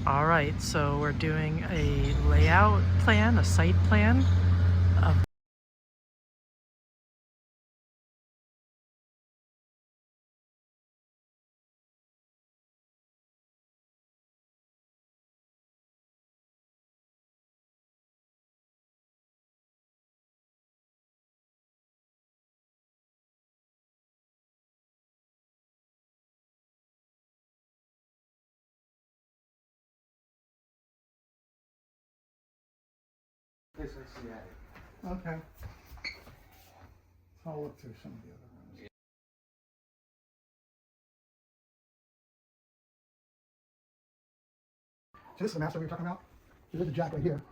All right, so we're doing a layout plan, a site plan of Okay. I'll look through some of the other ones. So this is the master we were talking about. There's a jack right here,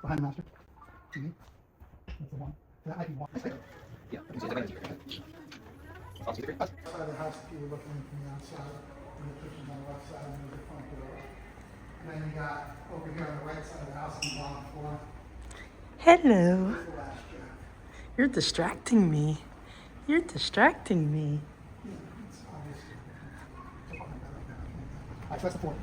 behind the master. TV. That's the one. That might be one. Yeah, I can see the menu. I'll see the Outside of the house, if you were looking from the outside, and the kitchen's on the left side, and there's the front door. And then you got over here on the right side of the house on the bottom floor. hello. There's the last jack. You're distracting me. You're distracting me. Yeah, it's obviously. Alright, so that's the fourth.